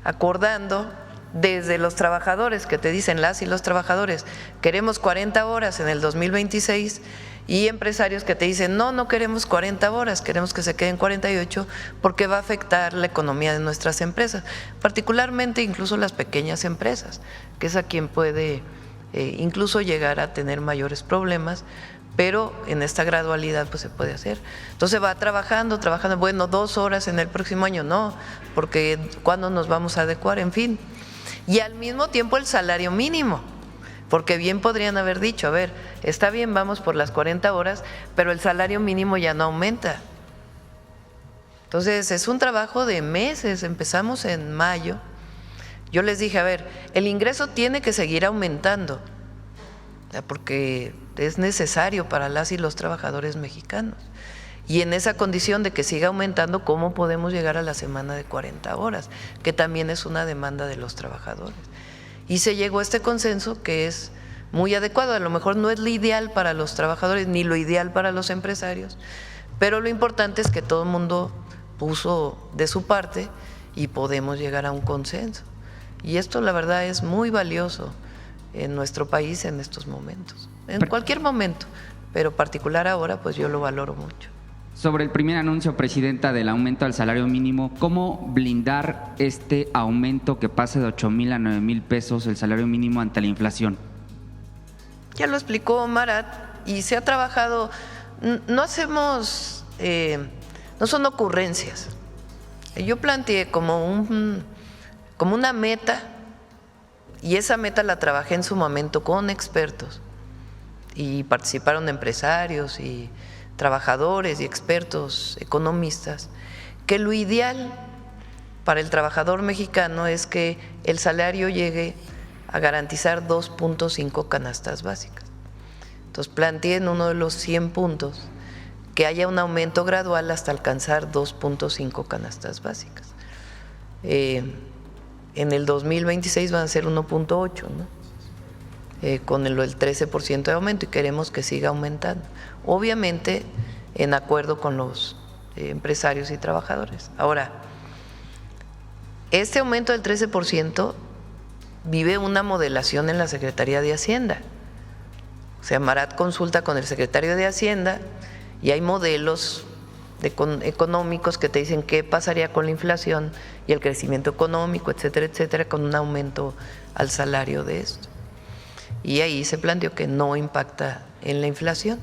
B: acordando desde los trabajadores que te dicen las y los trabajadores, queremos 40 horas en el 2026, y empresarios que te dicen, no queremos 40 horas, queremos que se queden 48 porque va a afectar la economía de nuestras empresas, particularmente incluso las pequeñas empresas, que es a quien puede incluso llegar a tener mayores problemas, pero en esta gradualidad pues se puede hacer. Entonces va trabajando, bueno, 2 horas en el próximo año, no, porque ¿cuándo nos vamos a adecuar? En fin. Y al mismo tiempo el salario mínimo, porque bien podrían haber dicho, a ver, está bien, vamos por las 40 horas, pero el salario mínimo ya no aumenta. Entonces es un trabajo de meses, empezamos en mayo. Yo les dije, a ver, el ingreso tiene que seguir aumentando, porque es necesario para las y los trabajadores mexicanos. Y en esa condición de que siga aumentando, ¿cómo podemos llegar a la semana de 40 horas? Que también es una demanda de los trabajadores. Y se llegó a este consenso que es muy adecuado. A lo mejor no es lo ideal para los trabajadores ni lo ideal para los empresarios, pero lo importante es que todo el mundo puso de su parte y podemos llegar a un consenso. Y esto la verdad es muy valioso en nuestro país en estos momentos, en cualquier momento, pero particular ahora pues yo lo valoro mucho.
H: Sobre el primer anuncio, Presidenta, del aumento al salario mínimo, ¿cómo blindar este aumento que pase de 8,000 a 9,000 pesos el salario mínimo ante la inflación?
B: Ya lo explicó Marat y se ha trabajado, no hacemos, no son ocurrencias. Yo planteé como una meta, y esa meta la trabajé en su momento con expertos y participaron empresarios y trabajadores y expertos economistas, que lo ideal para el trabajador mexicano es que el salario llegue a garantizar 2.5 canastas básicas. Entonces planteé en uno de los 100 puntos que haya un aumento gradual hasta alcanzar 2.5 canastas básicas. En el 2026 van a ser 1.8, ¿no? Con el 13% de aumento, y queremos que siga aumentando, obviamente en acuerdo con los empresarios y trabajadores. Ahora, este aumento del 13% vive una modelación en la Secretaría de Hacienda. O sea, Marat consulta con el secretario de Hacienda y hay modelos económicos que te dicen qué pasaría con la inflación y el crecimiento económico, etcétera, etcétera, con un aumento al salario de esto. Y ahí se planteó que no impacta en la inflación.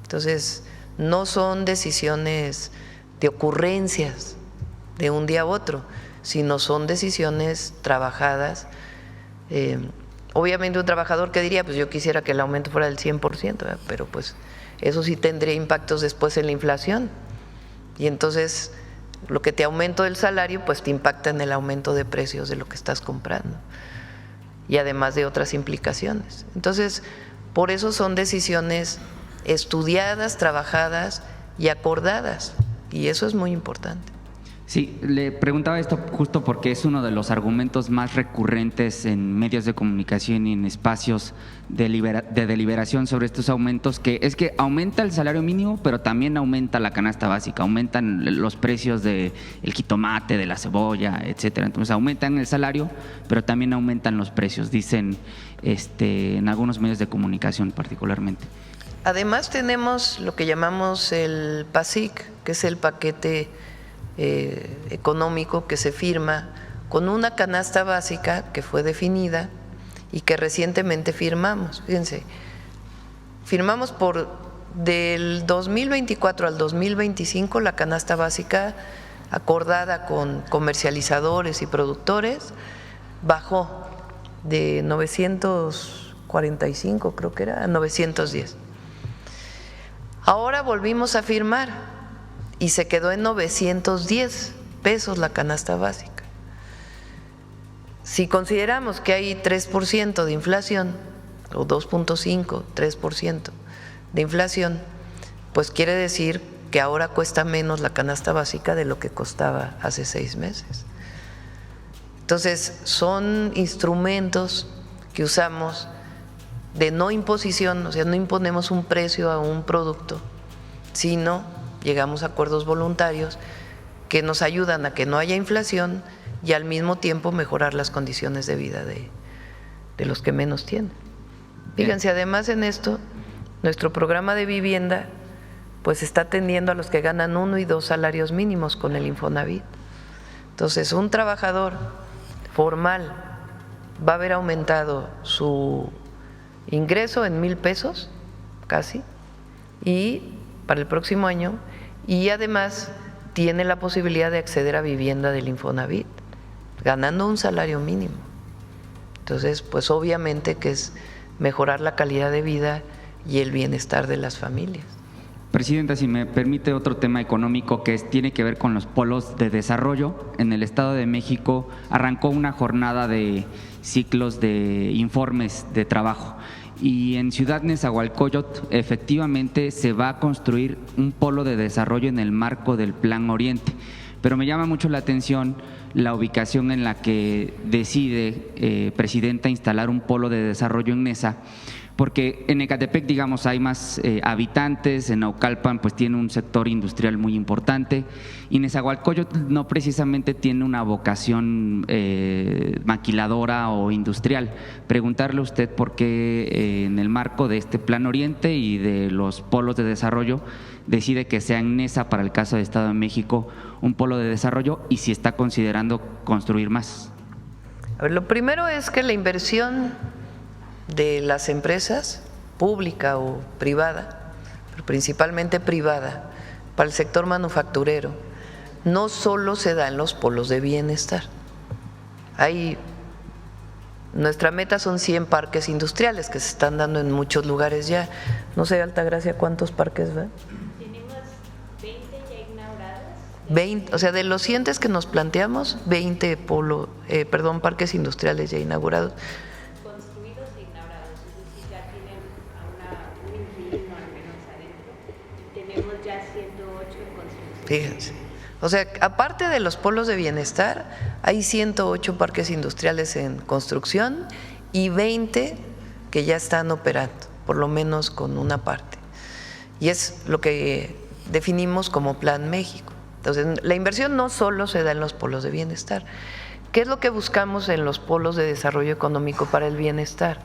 B: Entonces, no son decisiones de ocurrencias de un día a otro, sino son decisiones trabajadas. Obviamente un trabajador que diría, pues yo quisiera que el aumento fuera del 100%, ¿verdad? Pero pues eso sí tendría impactos después en la inflación. Y entonces lo que te aumento del salario, pues te impacta en el aumento de precios de lo que estás comprando. Y además de otras implicaciones. Entonces, por eso son decisiones estudiadas, trabajadas y acordadas. y eso es muy importante.
H: Sí, le preguntaba esto justo porque es uno de los argumentos más recurrentes en medios de comunicación y en espacios de deliberación sobre estos aumentos, que es que aumenta el salario mínimo, pero también aumenta la canasta básica, aumentan los precios del jitomate, de la cebolla, etcétera. Entonces aumentan el salario, pero también aumentan los precios, dicen en algunos medios de comunicación particularmente.
B: Además tenemos lo que llamamos el PASIC, que es el paquete económico que se firma con una canasta básica que fue definida y que recientemente firmamos. Fíjense, firmamos del 2024 al 2025 la canasta básica acordada con comercializadores y productores bajó de 945, creo que era, a 910. Ahora volvimos a firmar y se quedó en 910 pesos la canasta básica. Si consideramos que hay 3% de inflación, o 2.5, 3% de inflación, pues quiere decir que ahora cuesta menos la canasta básica de lo que costaba hace 6 meses. Entonces, son instrumentos que usamos de no imposición, o sea, no imponemos un precio a un producto, sino llegamos a acuerdos voluntarios que nos ayudan a que no haya inflación y al mismo tiempo mejorar las condiciones de vida de los que menos tienen. Fíjense, además en esto, nuestro programa de vivienda pues está atendiendo a los que ganan 1 y 2 salarios mínimos con el Infonavit. Entonces, un trabajador formal va a haber aumentado su ingreso en 1,000 pesos, casi, y para el próximo año, y además tiene la posibilidad de acceder a vivienda del Infonavit, ganando un salario mínimo. Entonces, pues obviamente que es mejorar la calidad de vida y el bienestar de las familias.
H: Presidenta, si me permite otro tema económico que tiene que ver con los polos de desarrollo. En el Estado de México arrancó una jornada de ciclos de informes de trabajo. Y en Ciudad Nezahualcóyotl efectivamente se va a construir un polo de desarrollo en el marco del Plan Oriente. Pero me llama mucho la atención la ubicación en la que decide, Presidenta, instalar un polo de desarrollo en Neza, porque en Ecatepec, digamos, hay más habitantes, en Naucalpan pues tiene un sector industrial muy importante, y Nezahualcóyotl no precisamente tiene una vocación maquiladora o industrial. Preguntarle a usted por qué en el marco de este Plan Oriente y de los polos de desarrollo decide que sea en Neza, para el caso del Estado de México, un polo de desarrollo, y si está considerando construir más.
B: A ver, lo primero es que la inversión de las empresas, pública o privada, pero principalmente privada, para el sector manufacturero, no solo se da en los polos de bienestar. Nuestra meta son 100 parques industriales que se están dando en muchos lugares ya. No sé, Altagracia, ¿cuántos parques va?
I: Tenemos 20 ya inaugurados.
B: 20, o sea, de los 100 que nos planteamos, 20 parques industriales ya inaugurados. Fíjense, o sea, aparte de los polos de bienestar, hay 108 parques industriales en construcción y 20 que ya están operando, por lo menos con una parte. Y es lo que definimos como Plan México. Entonces, la inversión no solo se da en los polos de bienestar. ¿Qué es lo que buscamos en los polos de desarrollo económico para el bienestar?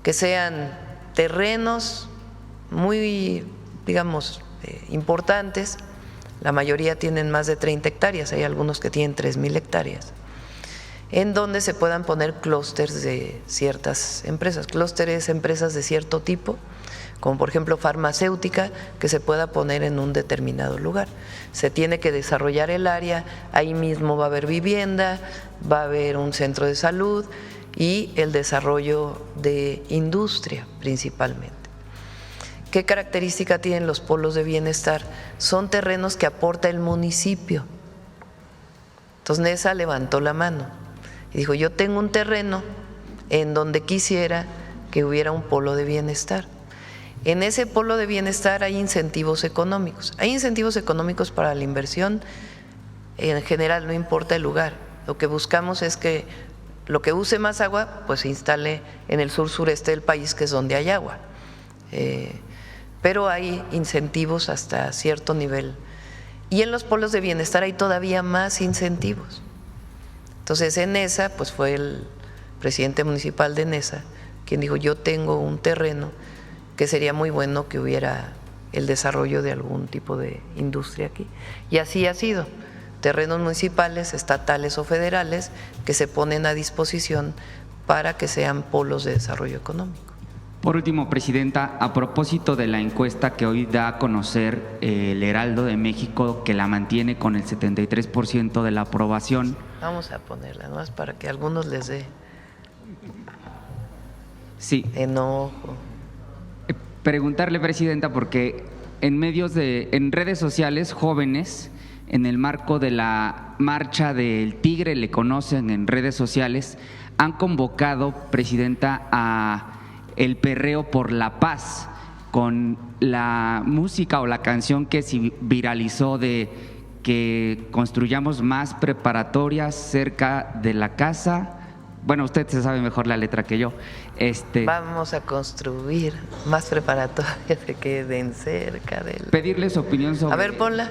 B: Que sean terrenos muy, digamos, importantes. La mayoría tienen más de 30 hectáreas, hay algunos que tienen 3,000 hectáreas, en donde se puedan poner clústeres de ciertas empresas, clústeres, empresas de cierto tipo, como por ejemplo farmacéutica, que se pueda poner en un determinado lugar. Se tiene que desarrollar el área, ahí mismo va a haber vivienda, va a haber un centro de salud y el desarrollo de industria principalmente. ¿Qué característica tienen los polos de bienestar? Son terrenos que aporta el municipio. Entonces Neza levantó la mano y dijo, yo tengo un terreno en donde quisiera que hubiera un polo de bienestar. En ese polo de bienestar hay incentivos económicos. Hay incentivos económicos para la inversión en general, no importa el lugar. Lo que buscamos es que lo que use más agua, pues se instale en el sur-sureste del país, que es donde hay agua. Pero hay incentivos hasta cierto nivel. Y en los polos de bienestar hay todavía más incentivos. Entonces, en ENESA, pues fue el presidente municipal de ENESA quien dijo, yo tengo un terreno que sería muy bueno que hubiera el desarrollo de algún tipo de industria aquí. Y así ha sido. Terrenos municipales, estatales o federales que se ponen a disposición para que sean polos de desarrollo económico.
H: Por último, Presidenta, a propósito de la encuesta que hoy da a conocer el Heraldo de México, que la mantiene con el 73% de la aprobación.
B: Vamos a ponerla, ¿no? Es para que a algunos les dé enojo.
H: Preguntarle, Presidenta, porque en redes sociales, jóvenes, en el marco de la marcha del Tigre, le conocen en redes sociales, han convocado, Presidenta, a el perreo por la paz, con la música o la canción que se viralizó de que construyamos más preparatorias cerca de la casa. Bueno, usted se sabe mejor la letra que yo.
B: Vamos a construir más preparatorias que queden cerca del…
H: Pedirle su opinión sobre…
B: A ver, ponla.